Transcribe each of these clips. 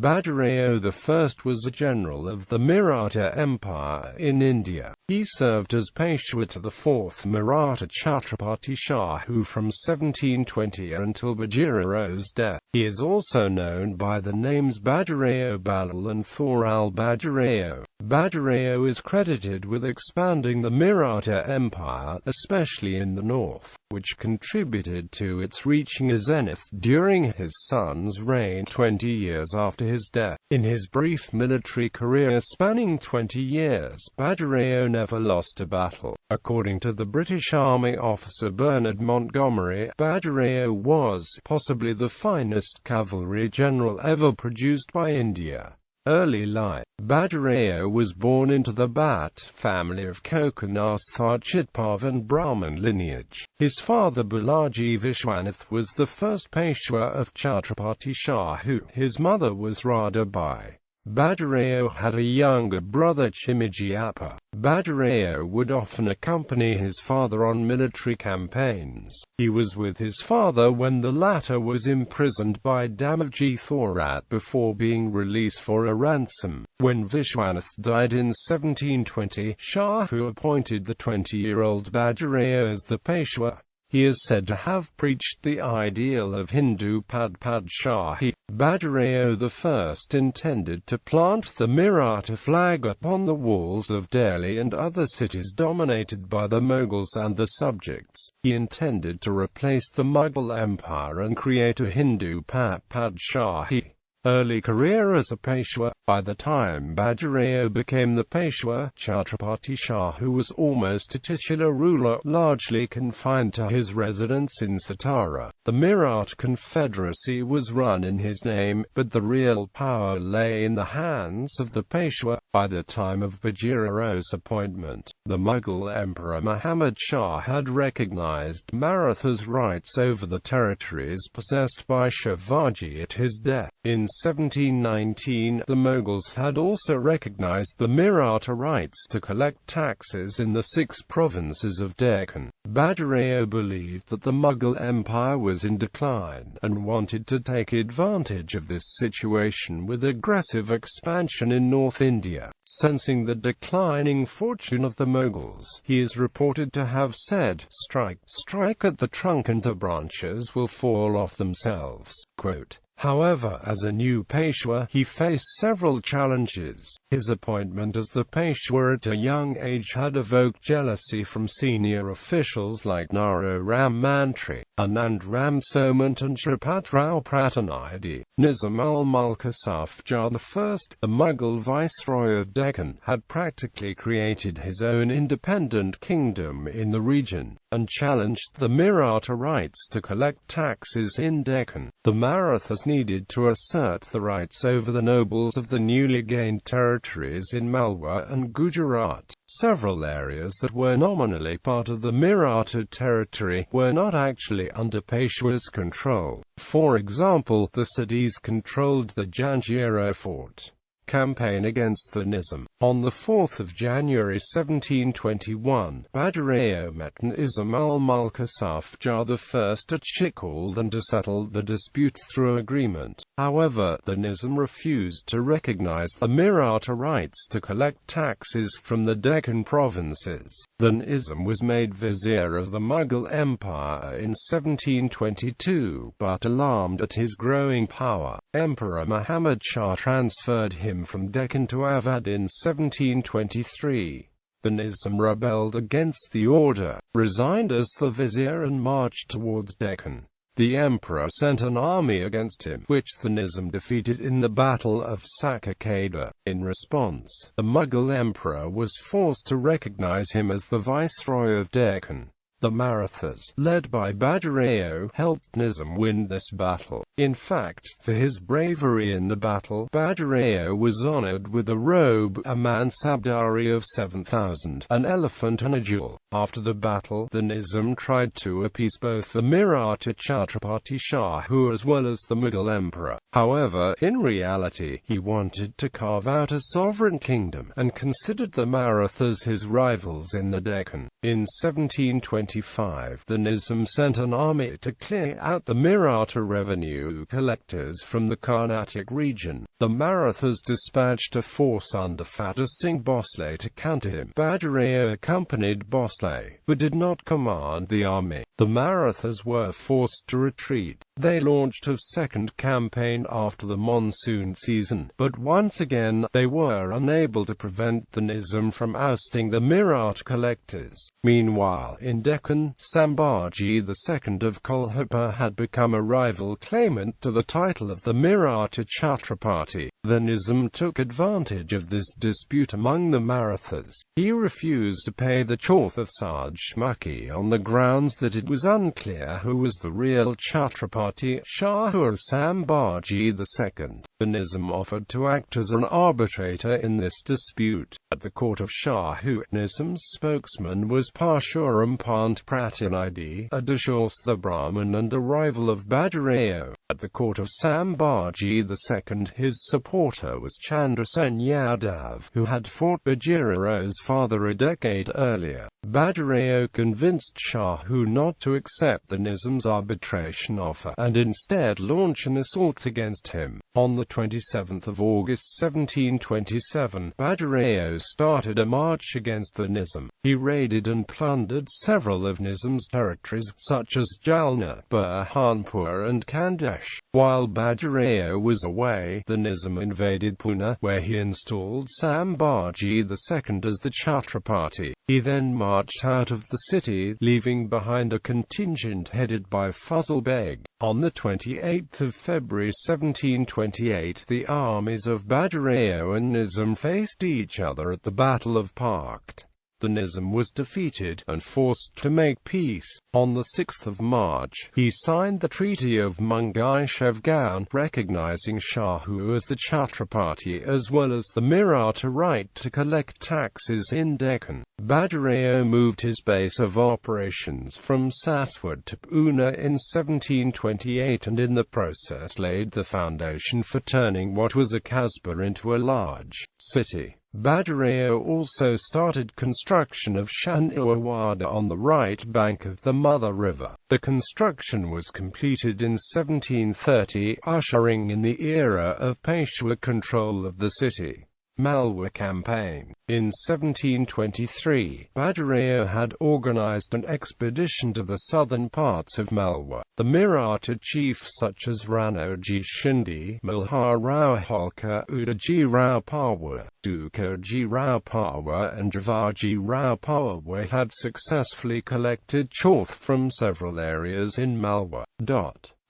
Bajirao I was a general of the Maratha Empire in India. He served as Peshwa to the fourth Maratha Chhatrapati Shahu from 1720 until Bajirao's death. He is also known by the names Bajirao Ballal and Thorale Bajirao. Bajirao is credited with expanding the Maratha Empire, especially in the north, which contributed to its reaching a zenith during his son's reign 20 years after his death. In his brief military career spanning 20 years, Bajirao never lost a battle. According to the British Army officer Bernard Montgomery, Bajirao was possibly the finest cavalry general ever produced by India. Early life. Bajirao was born into the Bhatt family of Kokonastha Chitpavan Brahmin lineage. His father Balaji Vishwanath was the first Peshwa of Chhatrapati Shahu. His mother was Radha Bai. Bajirao had a younger brother Chimijiyappa. Bajirao would often accompany his father on military campaigns. He was with his father when the latter was imprisoned by Damavji Thorat before being released for a ransom. When Vishwanath died in 1720, Shahu appointed the 20-year-old Bajirao as the Peshwa. He is said to have preached the ideal of Hindu Padshaahi. Bajirao I intended to plant the Maratha flag upon the walls of Delhi and other cities dominated by the Mughals and the subjects. He intended to replace the Mughal Empire and create a Hindu Padshaahi. Early career as a Peshwa. By the time Bajirao became the Peshwa, Chhatrapati Shahu was almost a titular ruler, largely confined to his residence in Satara. The Maratha Confederacy was run in his name, but the real power lay in the hands of the Peshwa. By the time of Bajirao's appointment, the Mughal Emperor Muhammad Shah had recognized Maratha's rights over the territories possessed by Shivaji at his death. In 1719, the Mughals had also recognized the Maratha rights to collect taxes in the 6 provinces of Deccan. Bajirao believed that the Mughal Empire was in decline, and wanted to take advantage of this situation with aggressive expansion in North India. Sensing the declining fortune of the Mughals, he is reported to have said, strike at the trunk and the branches will fall off themselves." Quote. However, as a new Peshwa, he faced several challenges. His appointment as the Peshwa at a young age had evoked jealousy from senior officials like Naro Ram Mantri, Anand Ram Somant and Shripatrao Pratanayadi. Nizam ul-Mulk Asaf Jah I, the Mughal viceroy of Deccan, had practically created his own independent kingdom in the region, and challenged the Maratha rights to collect taxes in Deccan. The Marathas needed to assert the rights over the nobles of the newly gained territories in Malwa and Gujarat. Several areas that were nominally part of the Maratha territory were not actually under Peshwa's control. For example, the Siddhis controlled the Janjira fort. Campaign against the Nizam. On 4 January 1721, Bajirao met Nizam ul-Mulk Asaf Jah I at Chikhald to settle the dispute through agreement. However, the Nizam refused to recognize the Maratha rights to collect taxes from the Deccan provinces. The Nizam was made vizier of the Mughal Empire in 1722, but alarmed at his growing power, Emperor Muhammad Shah transferred him from Deccan to Awadh in 1723. The Nizam rebelled against the order, resigned as the vizier and marched towards Deccan. The emperor sent an army against him, which the Nizam defeated in the Battle of Sakakada. In response, the Mughal emperor was forced to recognize him as the viceroy of Deccan. The Marathas, led by Bajirao, helped Nizam win this battle. In fact, for his bravery in the battle, Bajirao was honored with a robe, a mansabdari of 7,000, an elephant and a jewel. After the battle, the Nizam tried to appease both the Maratha Chhatrapati Shahu as well as the Mughal emperor. However, in reality, he wanted to carve out a sovereign kingdom, and considered the Marathas his rivals in the Deccan. In 1725, the Nizam sent an army to clear out the Maratha revenue collectors from the Carnatic region. The Marathas dispatched a force under Fateh Singh Bhosle to counter him. Bajirao accompanied Bhosle, but did not command the army. The Marathas were forced to retreat. They launched a second campaign after the monsoon season, but once again, they were unable to prevent the Nizam from ousting the Maratha collectors. Meanwhile, in Deccan, Sambhaji II of Kolhapur had become a rival claimant to the title of the Maratha Chhatrapati. The Nizam took advantage of this dispute among the Marathas. He refused to pay the Chauth of Surjmukhi on the grounds that it was unclear who was the real Chhatrapati Shahu or Sambhaji II. The Nizam offered to act as an arbitrator in this dispute. At the court of Shahu, Nizam's spokesman was Parshuram Pant Pratinidhi, a Dashastha Brahmin and a rival of Bajirao. At the court of Sambhaji II, his supporter was Chandrasen Yadav, who had fought Bajirao's father a decade earlier. Bajirao convinced Shahu not to accept the Nizam's arbitration offer, and instead launch an assault against him. On the 27th of August 1727, Bajirao started a march against the Nizam. He raided and plundered several of Nizam's territories, such as Jalna, Burhanpur and Khandesh. While Bajirao was away, the Nizam invaded Pune, where he installed Sambhaji II as the Chhatrapati. He then marched out of the city, leaving behind a contingent headed by Fazl Beg. On the 28th of February 1728, the armies of Bajirao and Nizam faced each other at the Battle of Pakht. The Nizam was defeated, and forced to make peace. On the 6th of March, he signed the Treaty of Mungai Shevgaon, recognizing Shahu as the Chhatrapati as well as the Maratha right to collect taxes in Deccan. Bajirao moved his base of operations from Saswad to Pune in 1728 and in the process laid the foundation for turning what was a kasbah into a large city. Bajirao also started construction of Shanawada on the right bank of the Mother River. The construction was completed in 1730, ushering in the era of Peshwa control of the city. Malwa Campaign. In 1723, Bajirao had organized an expedition to the southern parts of Malwa. The Maratha chiefs such as Ranoji Shinde, Malharao Holkar, Udajirao Parwa, Dukarjirao Parwa and Javajirao Parwa had successfully collected chauth from several areas in Malwa.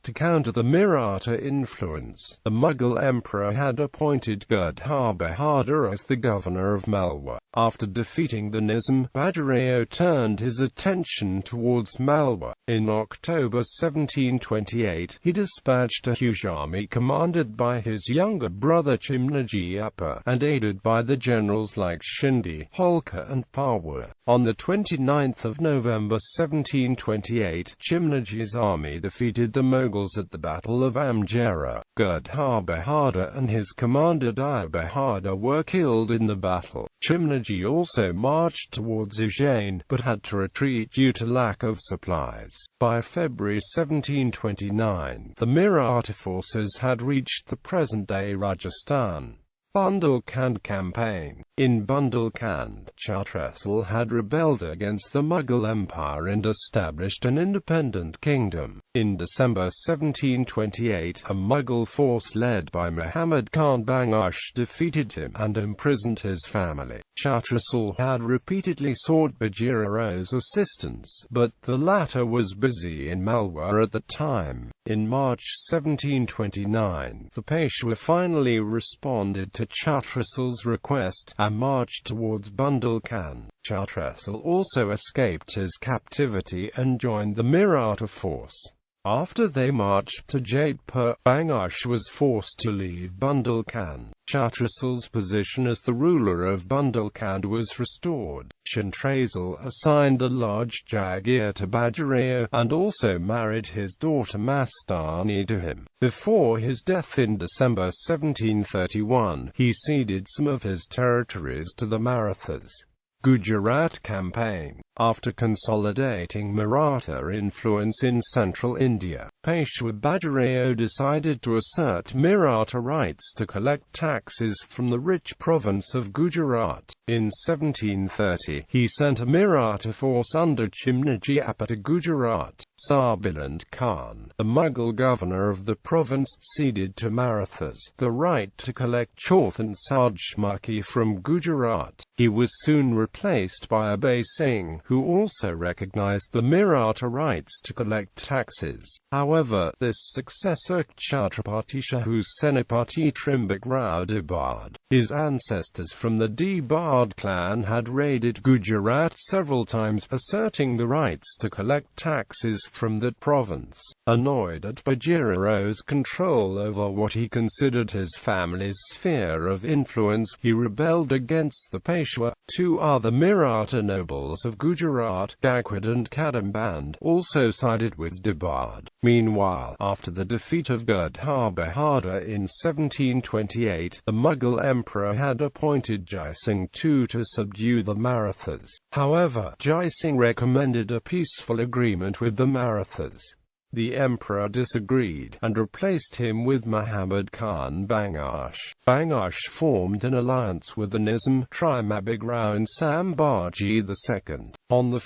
To counter the Maratha influence, the Mughal emperor had appointed Gadha-Bahadur as the governor of Malwa. After defeating the Nizam, Bajirao turned his attention towards Malwa. In October 1728, he dispatched a huge army commanded by his younger brother Chimnaji Upper, and aided by the generals like Shinde, Holkar and Parwa. On the 29th of November 1728, Chimnaji's army defeated the Mughals at the Battle of Amjera. Gadha-Bahadur and his commander Daya-Bahadur were killed in the battle. Chimnaji also marched towards Ujjain, but had to retreat due to lack of supplies. By February 1729, the Maratha forces had reached the present-day Rajasthan. Bundelkhand Campaign. In Bundelkhand, Chhatrasal had rebelled against the Mughal Empire and established an independent kingdom. In December 1728, a Mughal force led by Muhammad Khan Bangash defeated him and imprisoned his family. Chhatrasal had repeatedly sought Bajirao's assistance, but the latter was busy in Malwa at the time. In March 1729, the Peshwa finally responded to Chhatrasal's request, and marched towards Bundelkhand. Chhatrasal also escaped his captivity and joined the Maratha force. After they marched to Jaipur, Bangash was forced to leave Bundelkhand. Chhatrasal's position as the ruler of Bundelkhand was restored. Chandrasal assigned a large Jagiir to Bajirao, and also married his daughter Mastani to him. Before his death in December 1731, he ceded some of his territories to the Marathas. Gujarat campaign. After consolidating Maratha influence in central India, Peshwa Bajirao decided to assert Maratha rights to collect taxes from the rich province of Gujarat. In 1730, he sent a Maratha force under Chimnaji Appa to Gujarat. Sarbiland Khan, the Mughal governor of the province, ceded to Marathas the right to collect Chauth and Surjmukhi from Gujarat. He was soon replaced by Abhay Singh, who also recognized the Maratha rights to collect taxes. However, this successor Chhatrapati Shahu's Senapati Trimbak Debard. His ancestors from the Debard clan had raided Gujarat several times, asserting the rights to collect taxes from that province. Annoyed at Bajirao's control over what he considered his family's sphere of influence, he rebelled against the Peshwa. Two other Maratha nobles of Gujarat, Gakwad and Kadamband, also sided with Debard. Meanwhile, after the defeat of Gurdha Bahadur in 1728, the Mughal emperor had appointed Jai Singh II to subdue the Marathas. However, Jai Singh recommended a peaceful agreement with the Marathas. The emperor disagreed, and replaced him with Muhammad Khan Bangash. Bangash formed an alliance with the Nizam, Bajirao and Sambhaji II. On 1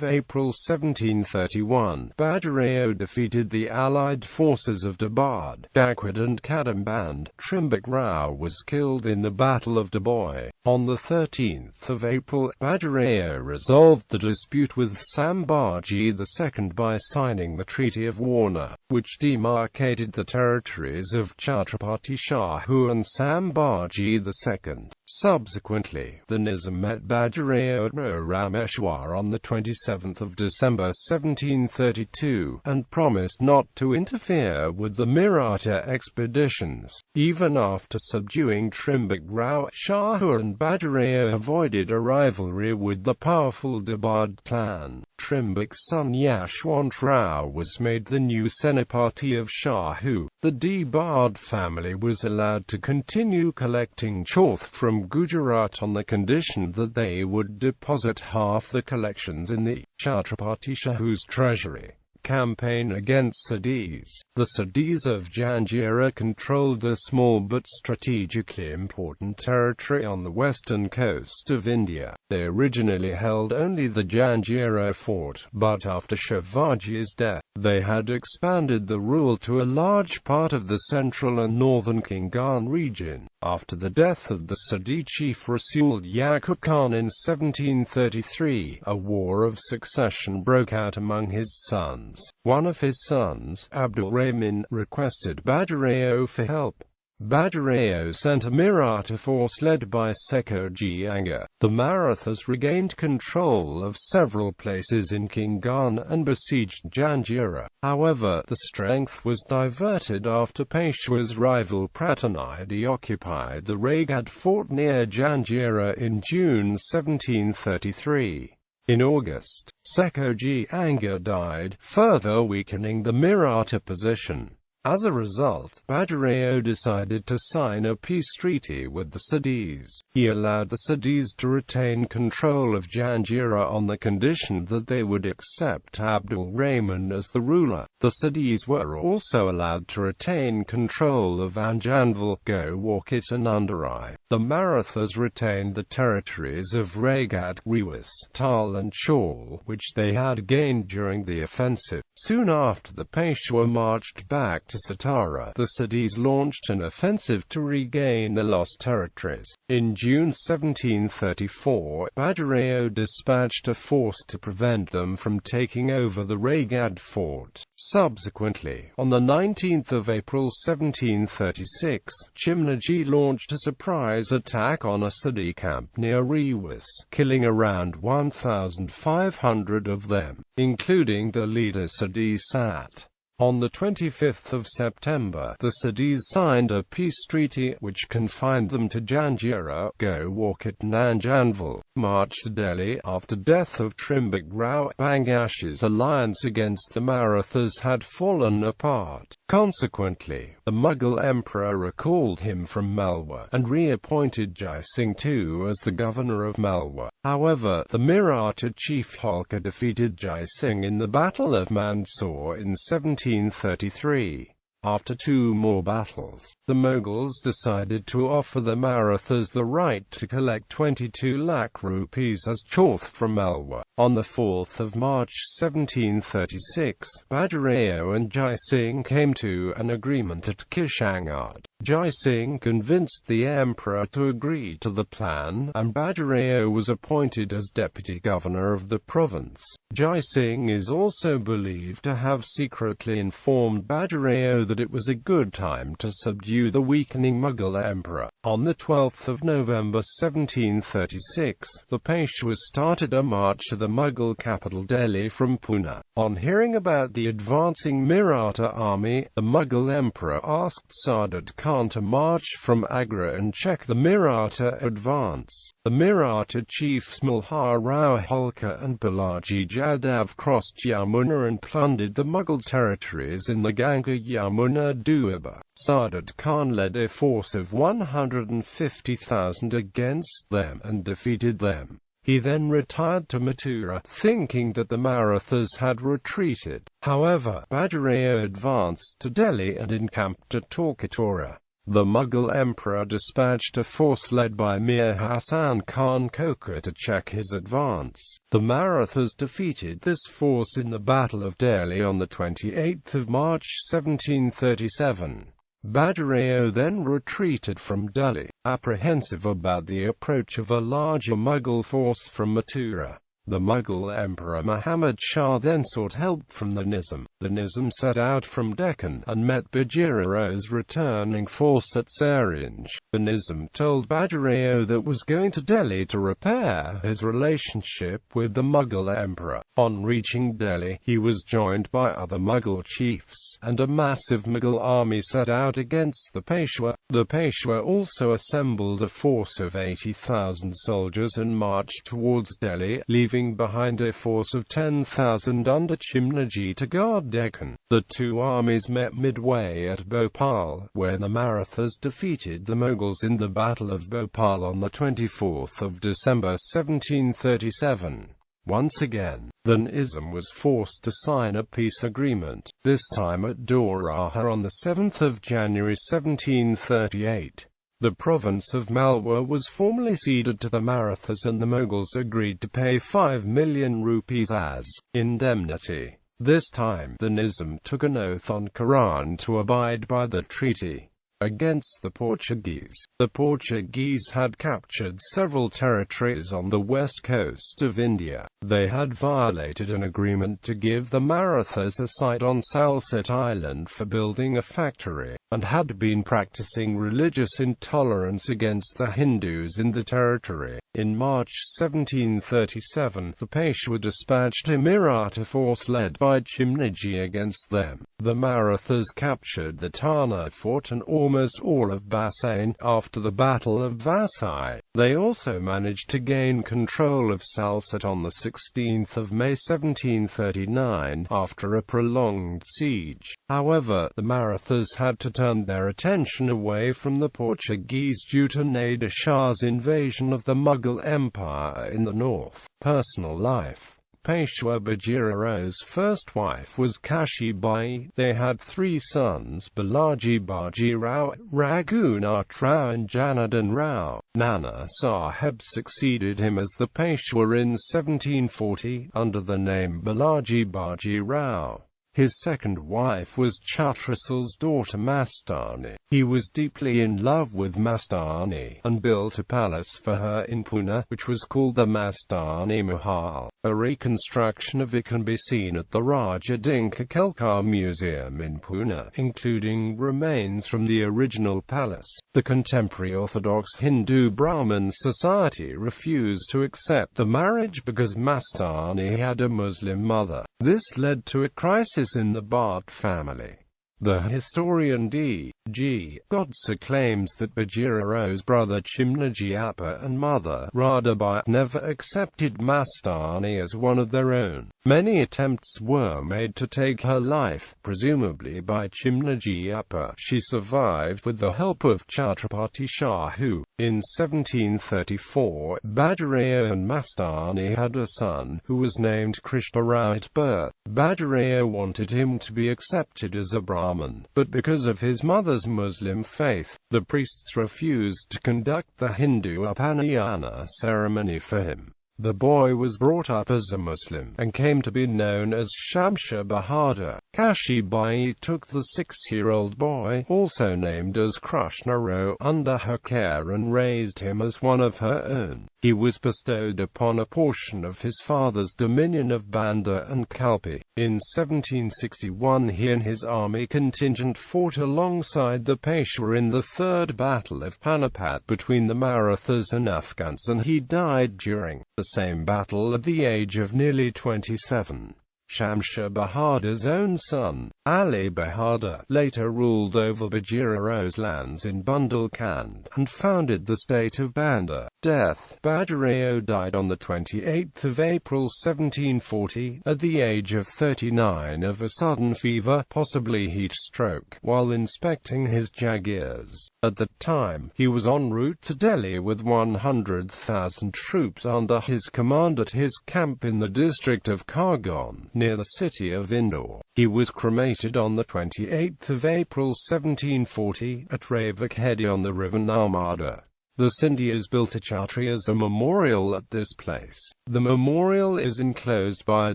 April 1731, Bajirao defeated the allied forces of Debard, Gakwad and Kadamband. Trimbak Rao was killed in the Battle of Daboy. On 13 April, Bajirao resolved the dispute with Sambhaji II by signing the Treaty of Warna, which demarcated the territories of Chhatrapati Shahu and Sambhaji II. Subsequently, the Nizam met Bajirao at Rameshwar on 27 December 1732, and promised not to interfere with the Maratha expeditions. Even after subduing Trimbak Rao, Shahu and Bajirao avoided a rivalry with the powerful Debard clan. Trimbak's son Yashwant Rao was made the new Senapati of Shahu. The Debard family was allowed to continue collecting Chauth from Gujarat on the condition that they would deposit half the collections in the Chhatrapati Shahu's treasury. Campaign against Siddhis. The Siddhis of Janjira controlled a small but strategically important territory on the western coast of India. They originally held only the Janjira fort, but after Shivaji's death, they had expanded the rule to a large part of the central and northern Kingan region. After the death of the Siddhi chief Rasul Yaqub Khan in 1733, a war of succession broke out among his sons. One of his sons, Abdul Rahman, requested Bajirao for help. Bajirao sent a Maratha force led by Sekharji Anga. The Marathas regained control of several places in Kingan and besieged Janjira. However, the strength was diverted after Peshwa's rival Pratanayadi occupied the Raigad fort near Janjira in June 1733. In August, Sekharji Anga died, further weakening the Maratha position. As a result, Bajirao decided to sign a peace treaty with the Siddhis. He allowed the Siddhis to retain control of Janjira on the condition that they would accept Abdul Rahman as the ruler. The Siddhis were also allowed to retain control of Anjanval, Gowakit and Undarai. The Marathas retained the territories of Raigad, Rewas, Tal and Chaul, which they had gained during the offensive. Soon after the Peshwa marched back to Satara, the Siddhis launched an offensive to regain the lost territories. In June 1734, Bajirao dispatched a force to prevent them from taking over the Raigad fort. Subsequently, on 19 April 1736, Chimnaji launched a surprise attack on a Siddhi camp near Rewas, killing around 1,500 of them, including the leader Siddhi Sat. On the 25th of September, the Siddhis signed a peace treaty, which confined them to Janjira, Gowalkat and Nanjanval, marched to Delhi. After death of Trimbak Rao Bangash's alliance against the Marathas had fallen apart. Consequently, the Mughal emperor recalled him from Malwa, and reappointed Jai Singh II as the governor of Malwa. However, the Maratha chief Holkar defeated Jai Singh in the Battle of Mandsaur in 1733. After two more battles, the Mughals decided to offer the Marathas the right to collect 22 lakh rupees as chauth from Malwa. On the 4th of March 1736, Bajirao and Jai Singh came to an agreement at Kishangarh. Jai Singh convinced the emperor to agree to the plan, and Bajirao was appointed as deputy governor of the province. Jai Singh is also believed to have secretly informed Bajirao that it was a good time to subdue the weakening Mughal emperor. On the 12th of November 1736, the Peshwa started a march to the Mughal capital Delhi from Pune. On hearing about the advancing Maratha army, the Mughal emperor asked Saadat Khan to march from Agra and check the Maratha advance. The Maratha chiefs Malhar Rao Holkar and Balaji Jadhav crossed Yamuna and plundered the Mughal territories in the Ganga-Yamuna Doaba. Saadat Khan led a force of 150,000 against them and defeated them. He then retired to Mathura, thinking that the Marathas had retreated. However, Bajirao advanced to Delhi and encamped at Torkatora. The Mughal emperor dispatched a force led by Mir Hasan Khan Kokar to check his advance. The Marathas defeated this force in the Battle of Delhi on the 28th of March 1737. Bajirao then retreated from Delhi, apprehensive about the approach of a larger Mughal force from Mathura. The Mughal Emperor Muhammad Shah then sought help from the Nizam. The Nizam set out from Deccan and met Bajirao's returning force at Saranj. The Nizam told Bajirao that was going to Delhi to repair his relationship with the Mughal Emperor. On reaching Delhi, he was joined by other Mughal chiefs, and a massive Mughal army set out against the Peshwa. The Peshwa also assembled a force of 80,000 soldiers and marched towards Delhi, leaving behind a force of 10,000 under Chimnaji to guard Deccan. The two armies met midway at Bhopal, where the Marathas defeated the Mughals in the Battle of Bhopal on the 24th of December 1737. Once again, the Nizam was forced to sign a peace agreement, this time at Doraha on the 7th of January 1738. The province of Malwa was formally ceded to the Marathas and the Mughals agreed to pay 5 million rupees as indemnity. This time, the Nizam took an oath on Quran to abide by the treaty. Against the Portuguese. The Portuguese had captured several territories on the west coast of India. They had violated an agreement to give the Marathas a site on Salsette Island for building a factory, and had been practicing religious intolerance against the Hindus in the territory. In March 1737, the Peshwa dispatched a Maratha force led by Chimnaji against them. The Marathas captured the Tana fort and almost all of Bassein. After the Battle of Vasai, they also managed to gain control of Salsette on the 16th of May 1739, after a prolonged siege. However, the Marathas had to turn their attention away from the Portuguese due to Nader Shah's invasion of the Mughal Empire in the north. Personal life. Peshwa Bajirao's first wife was Kashi Bai. They had three sons, Balaji-Bajirao, Raghunath Rao and Janardhan Rao. Nana Sahib succeeded him as the Peshwa in 1740, under the name Balaji-Bajirao. His second wife was Chhatrasal's daughter Mastani. He was deeply in love with Mastani, and built a palace for her in Pune, which was called the Mastani Mahal. A reconstruction of it can be seen at the Raja Dinka Kelkar Museum in Pune, including remains from the original palace. The contemporary Orthodox Hindu Brahmin society refused to accept the marriage because Mastani had a Muslim mother. This led to a crisis office in the Bhatt family. The historian D.G. Godse claims that Bajirao's brother Chimnaji Appa and mother Radhabai never accepted Mastani as one of their own. Many attempts were made to take her life, presumably by Chimnaji Appa. She survived with the help of Chhatrapati Shahu. In 1734, Bajirao and Mastani had a son, who was named Krishna Rao at birth. Bajirao wanted him to be accepted as a Brahmin, but because of his mother's Muslim faith, the priests refused to conduct the Hindu Upanayana ceremony for him. The boy was brought up as a Muslim, and came to be known as Shamsha Bahadur. Kashi Bai took the 6-year-old boy, also named as Krishna Rao, under her care and raised him as one of her own. He was bestowed upon a portion of his father's dominion of Banda and Kalpi. In 1761 he and his army contingent fought alongside the Peshwa in the Third Battle of Panipat between the Marathas and Afghans, and he died during the same battle at the age of nearly 27. Shamsha Bahadur's own son, Ali Bahadur, later ruled over Bajirao's lands in Bundelkhand, and founded the state of Banda. Death. Bajirao died on 28 April 1740, at the age of 39 of a sudden fever, possibly heat stroke, while inspecting his jagirs. At the time, he was en route to Delhi with 100,000 troops under his command at his camp in the district of Khargon, near the city of Indore. He was cremated on 28 April 1740, at Ravakhed on the river Narmada. The Scindias built a Chhatri as a memorial at this place. The memorial is enclosed by a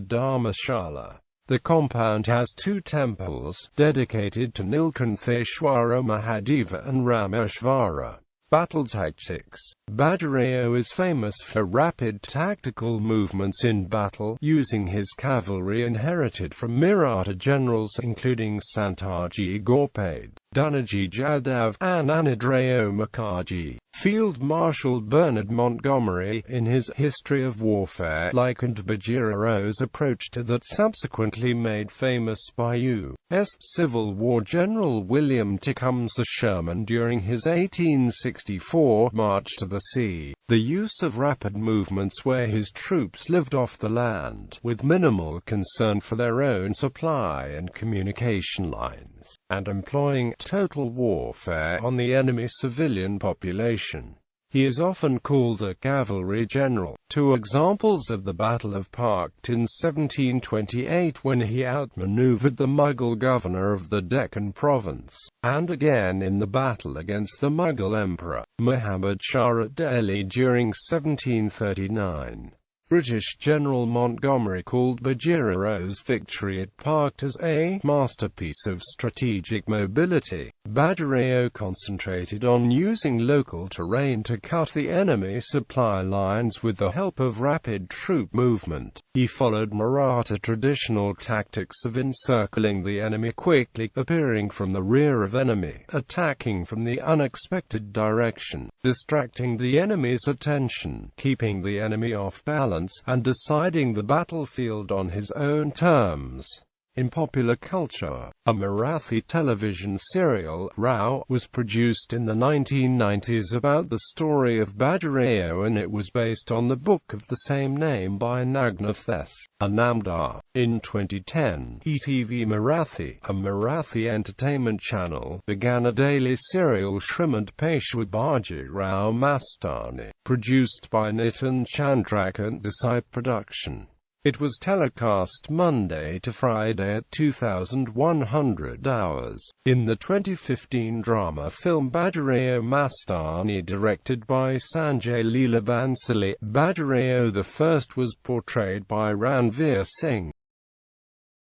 dharmashala. The compound has 2 temples, dedicated to Nilkantheshwara Mahadeva and Rameshvara. Battle tactics. Bajirao is famous for rapid tactical movements in battle, using his cavalry inherited from Maratha generals including Santaji Ghorpade, Dhananjay Jadhav, and Anadrao Mukherjee. Field Marshal Bernard Montgomery, in his History of Warfare, likened Bajirao's approach to that subsequently made famous by U.S. Civil War General William Tecumseh Sherman during his 1864 march to the sea. The use of rapid movements where his troops lived off the land, with minimal concern for their own supply and communication lines, and employing total warfare on the enemy civilian population. He is often called a cavalry general. 2 examples of the Battle of Pakht in 1728, when he outmaneuvered the Mughal governor of the Deccan province, and again in the battle against the Mughal emperor, Muhammad Shah at Delhi during 1739. British General Montgomery called Bajirao's victory at Pakht as a masterpiece of strategic mobility. Bajirao concentrated on using local terrain to cut the enemy supply lines with the help of rapid troop movement. He followed Maratha traditional tactics of encircling the enemy quickly, appearing from the rear of enemy, attacking from the unexpected direction, distracting the enemy's attention, keeping the enemy off balance, and deciding the battlefield on his own terms. In popular culture, a Marathi television serial, Rao, was produced in the 1990s about the story of Bajirao, and it was based on the book of the same name by Nagnath S. Anamdar. In 2010, ETV Marathi, a Marathi entertainment channel, began a daily serial Shrimad Peshwa Bajirao Mastani, produced by Nitin Chandrak and Desai Production. It was telecast Monday to Friday at 2100 hours. In the 2015 drama film Bajirao Mastani, directed by Sanjay Leela Bansali, Bajirao I was portrayed by Ranveer Singh.